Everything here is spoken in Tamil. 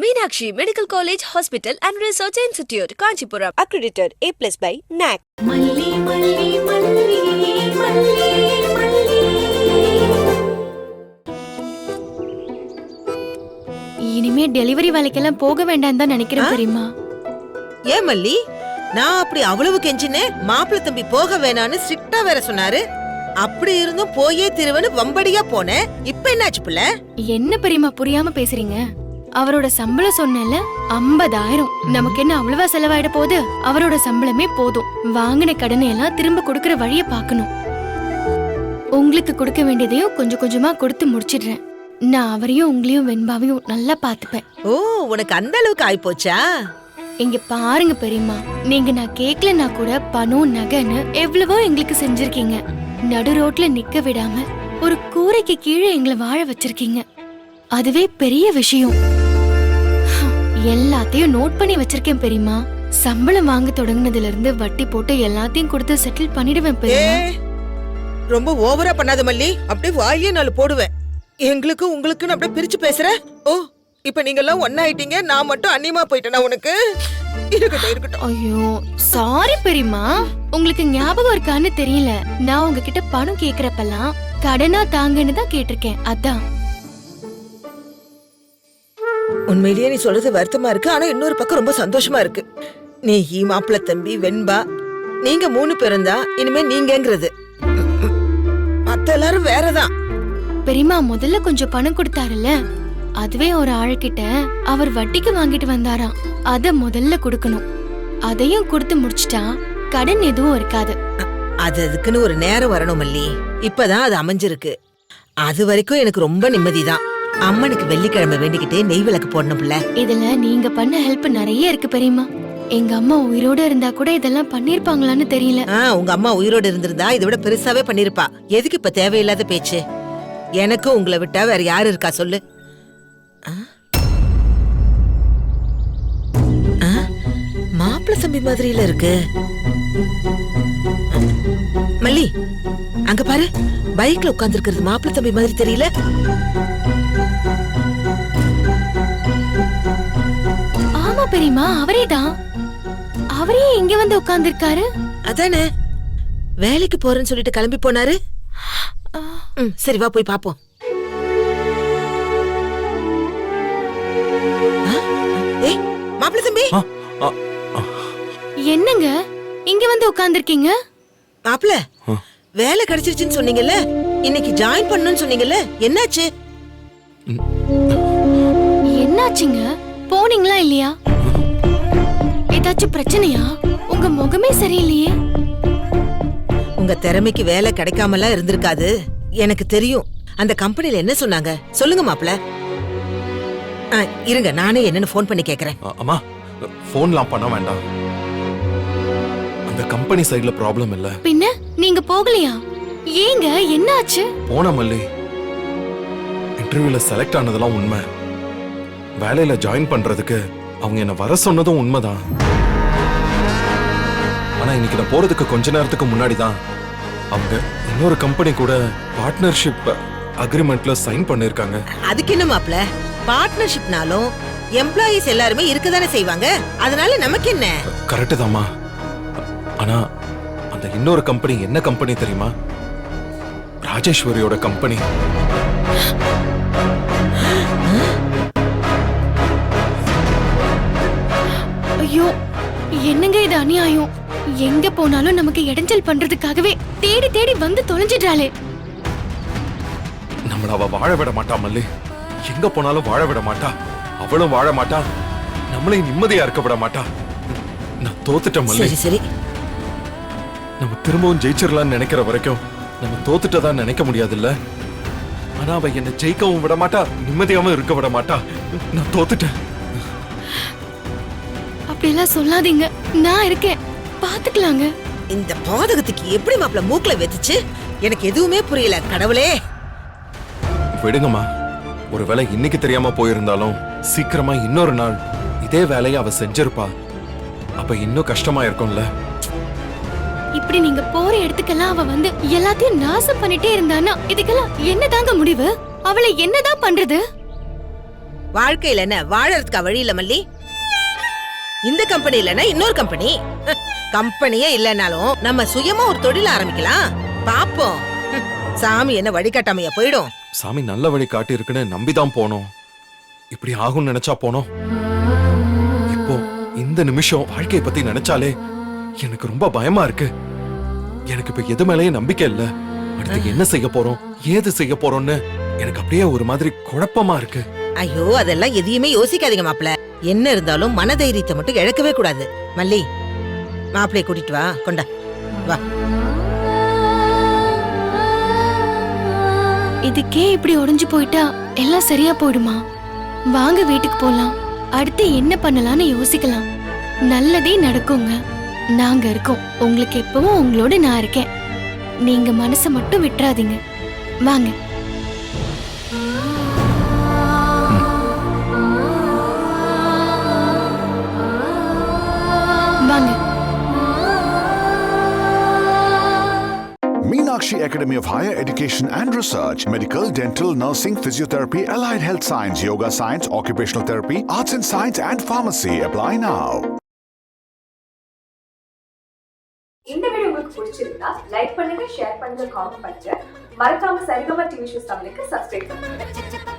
Meenakshi Medical College, Hospital and Research Institute, Kanchipuram, accredited A+ by NAC. மல்லி மல்லி மல்லி மல்லி மல்லி. இனிமே டெலிவரி வேலைக்கெல்லாம் போக வேண்டாம் தான் நினைக்கிறேன் பெரியம்மா. ஏன் மல்லி, நான் அப்படி அவ்வளவு கெஞ்சினே மாப்பிள்ள தம்பி போக வேணான்னு ஸ்ட்ரிக்ட்டா வேற சொன்னாரு. அப்படி இருந்தும் போயே திருவனு வம்படியா போனேன். இப்ப என்னாச்சு புள்ள? என்ன பெரியம்மா புரியாம பேசுறீங்க? அவரோட சம்பளம் சொன்னல 50,000. நமக்கு என்ன அவ்வளவா செலவாயிட போகுது? அவரோட சம்பளமே போதும். வாங்கின கடனை எல்லாம் திரும்ப கொடுக்கற வழிய பாக்கணும். உங்களுக்கு கொடுக்க வேண்டியதையும் கொஞ்சம் கொஞ்சமா கொடுத்து முடிச்சிடுறேன். நான் அவரையும் உங்களையும் வெண்பாவையும் நல்லா பாத்துப்பேன். ஓ, உனக்கு அந்த அளவுக்கு ஆயிப்போச்சா? இங்க பாருங்க பெரியம்மா, நீங்க நான் கேக்கலன்னா கூட பணம் நகைன்னு எவ்வளவோ எங்களுக்கு செஞ்சிருக்கீங்க. நடு ரோட்ல நிக்க விடாம ஒரு கூரைக்கு கீழே எங்களை வாழ வச்சிருக்கீங்க. அதுவே பெரிய விஷயம். எல்லாத்தையும் நோட் பண்ணி வச்சிருக்கேன் பெரியம்மா. சம்பளம் வாங்க தொடங்கினதுல இருந்து வட்டி போட்டு எல்லாத்தையும் கொடுத்து செட்டில் பண்ணிடுவேன் பெரியம்மா. ரொம்ப ஓவரா பண்ணாத மல்லி, அப்படியே வாயே நாலு போடுவேன். எங்களுக்கு உங்களுக்குன்னு அப்படியே பிரிச்சு பேசுற. ஓ, இப்ப நீங்க எல்லாம் ஒன்னாயிட்டீங்க, நான் மட்டும் அந்நியமா போயிட்டேனா உனக்கு? இருக்கட்டும் இருக்கட்டும். ஐயோ சாரி பெரியம்மா, உங்களுக்கு ஞாபகம் இருக்கான்னு தெரியல. நான் உங்ககிட்ட பணம் கேக்குறப்பெல்லாம் கடனா தாங்கன்னு தான் கேட்டிருக்கேன். அதான். உண்மையிலேயே நீ சொல்றது வருத்தமா இருக்கு. ஆனா இன்னொரு பக்கம் ரொம்ப சந்தோஷமா இருக்கு. நீ மாப்பிள்ள தம்பி வெண்பா, நீங்க 3 பேரும் தான். இனிமே நீங்கிறது மத்த எல்லாரும் வேறதான். பெரியம்மா முதல்ல கொஞ்சம் பணம் கொடுத்தாருல்ல, அதுவே ஒரு ஆள்கிட்ட அவர் வட்டிக்கு வாங்கிட்டு வந்தாராம். அத முதல்ல கொடுக்கணும். அதையும் கொடுத்து முடிச்சிட்டா கடன் எதுவும் இருக்காது. அதுக்குன்னு ஒரு நேரம் வரணும் மல்லி. இப்பதான் அது அமைஞ்சிருக்கு. அது வரைக்கும் எனக்கு ரொம்ப நிம்மதிதான். அம்மனுக்கு வெள்ளிக்கிழமை வேண்டிக்கிட்டே நெய் விளக்கு போடணும் பிள்ளை. இதுல நீங்க பண்ண ஹெல்ப் நிறைய இருக்கு பெரியம்மா. எங்க அம்மா உயிரோட இருந்தா கூட இதெல்லாம் பண்ணிருப்பாங்களான்னு தெரியல. உங்க அம்மா உயிரோட இருந்திருந்தா இதை விட பெருசாவே பண்ணிருப்பா. எதுக்கு இப்ப தேவையில்லாத பேச்சு? எனக்கு உங்களை விட்டா வேற யாரு இருக்கா சொல்லு? மாப்பிள்ள தம்பி மாதிரில இருக்கு. மல்லி, அங்க பாரு, பைக்ல உட்கார்ந்து இருக்கிறது மாப்பிள்ள தம்பி மாதிரி தெரியல? ஆமா பெரியம்மா, அவரேதான். அவரே இங்க வந்து உட்கார்ந்து இருக்காரு. அதானே, வேலைக்கு போறேன்னு சொல்லிட்டு கிளம்பி போனாரு. சரி வா போய் பாப்போம். ஏய் மாப்பிள்ள தம்பி, என்னங்க இங்க வந்து உட்கார்ந்து இருக்கீங்க? மாப்பிள்ள, வேலை கிடைச்சிருச்சுன்னு சொன்னீங்கல்ல, இன்னைக்கு ஜாயின் பண்ணணும்னு சொன்னீங்கல்ல, என்னாச்சு? என்னாச்சுங்க? போனீங்களா இல்லையா? ஏதாச்சும் பிரச்சனையா? உங்க முகமே சரியில்லையே. உங்க திறமைக்கு வேலை கிடைக்காமலாம் இருந்திருக்காது, எனக்கு தெரியும். அந்த கம்பெனில என்ன சொன்னாங்க சொல்லுங்க மாப்பிள்ள. இருங்க, நானே என்னன்னு போன் பண்ணி கேக்குறேன். அம்மா, போன்லாம் பண்ண வேண்டாம். அந்த கம்பெனி சைடுல ப்ராப்ளம் இல்ல. பின்ன நீங்க போகலையா? ஏங்க என்னாச்சு? போன மல்லி, இன்டர்வியூல செலக்ட் ஆனதெல்லாம் உண்மை. வேலையில ஜாயின் பண்றதுக்கு அவங்க என்ன வர சொன்னதும் உண்மைதான். ஆனா இன்னைக்கு நான் போறதுக்கு கொஞ்ச நேரத்துக்கு முன்னாடி தான் அவங்க இன்னொரு கம்பெனி கூட பார்ட்னர்ஷிப் அக்ரிமெண்ட்ல சைன் பண்ணிருக்காங்க. அதுக்கு என்ன மாப்பிள்ள, பார்ட்னர்ஷிப்னாலும் எம்ப்ளாயீஸ் எல்லாருமே இருக்கதானே செய்வாங்க. அதனால நமக்கு என்ன? கரெக்ட் தாமா. ஆனா அந்த இன்னொரு கம்பெனி என்ன கம்பெனி தெரியுமா? ராஜேஸ்வரியோட கம்பெனி. ஐயோ, என்னங்க இது அநியாயம். எங்க போனாலும் நமக்கு இடைஞ்சல் பண்றதுக்காகவே தேடி தேடி வந்து தொலைஞ்சிட்டாளே. நம்மள அவ வாழ விட மாட்டா மல்லி. எங்க போனாலும் வாழ விட மாட்டா. அவளும் வாழ மாட்டா, நம்மளையும் நிம்மதியா இருக்க விட மாட்டா. நான் தோத்துட்டேன் மல்லி. சரி சரி, நம்ம திரும்பவும் ஜெயிச்சிடலாம்னு நினைக்கிற வரைக்கும் நம்ம தோத்துட்டதா நினைக்க முடியாதுல்ல. ஆனா அவ என்ன ஜெயிக்கவும் விட மாட்டா, நிம்மதியாவும் இருக்க விட மாட்டா. நான் தோத்துட்டேன். அப்படியெல்லாம் சொல்லாதீங்க, நான் இருக்கேன், பாத்துக்கலாங்க. இந்த பாதகத்துக்கு எப்படி மாப்பிள்ள மூக்குல வெத்துச்சு? எனக்கு எதுவுமே புரியல. கடவுளே விடுங்கம்மா. ஒருவேளை இன்னைக்கு தெரியாம போயிருந்தாலும் சீக்கிரமா இன்னொரு நாள் இதே வேலையை அவ செஞ்சிருப்பா. அப்ப இன்னும் கஷ்டமா இருக்கும்ல. இப்படி நீங்க போற இடத்துக்கெல்லாம் அவ வந்து எல்லாத்தையும் நாசம் பண்ணிட்டே இருந்தானா இதுக்கெல்லாம் என்னதாங்க முடிவு? அவளை என்னதான் பண்றது? வாழ்க்கையில என்ன வாழறதுக்கா வழி இல்ல மல்லி? இந்த கம்பெனி இல்லனா இன்னொரு கம்பெனி. கம்பெனியே இல்லனாலும் நம்ம சுயமா ஒரு தொழில் ஆரம்பிக்கலாம். பாப்போம். சாமி என்ன வழிகாட்டாமையா போயிடும். சாமி நல்ல வழி காட்டி இருக்குன்னு நம்பிதான் போனோம். இப்படி ஆகும்னு நினைச்சா போனோம். இப்போ இந்த நிமிஷம் வாழ்க்கையை பத்தி நினைச்சாலே எனக்கு ரொம்ப பயமா இருக்கு. எனக்கு இப்ப எது மேலயும் நம்பிக்கை இல்ல. அடுத்து என்ன செய்ய போறோம், ஏது செய்ய போறோம்னு எனக்கு அப்படியே ஒரு மாதிரி குழப்பமா இருக்கு. ஐயோ, அதெல்லாம் எதையுமே யோசிக்காதீங்க மாப்பிள்ள. என்ன இருந்தாலும் மனதைரியத்தை மட்டும் இழக்கவே கூடாது. மல்லி, மாப்பிள்ளைய கூட்டிட்டு வா. கொண்டா வா. இதுக்கே இப்படி உடைஞ்சு போயிட்டா எல்லாம் சரியா போயிடுமா? வாங்க வீட்டுக்கு போலாம். அடுத்து என்ன பண்ணலாம்னு யோசிக்கலாம். நல்லதே நடக்குங்க. நாங்க இருக்கோம். உங்களுக்கு எப்பவும் உங்களோட நான் இருக்கேன். நீங்க மனசை மட்டும் விட்டுறாதீங்க. வாங்க. வாங்க. Meenakshi Academy of Higher Education and Research, Medical, Dental, Nursing, Physiotherapy, Allied Health Science, Yoga Science, Occupational Therapy, Arts and Science and Pharmacy. Apply now. இந்த வீடியோ உங்களுக்கு பிடிச்சிருந்தா லைக் பண்ணுங்க, ஷேர் பண்ணுங்க, காமெண்ட் பண்ணுங்க. மறக்காம சரிகமா டிவி ஷோஸ் தமிழுக்கு சப்ஸ்கிரைப் பண்ணுங்க.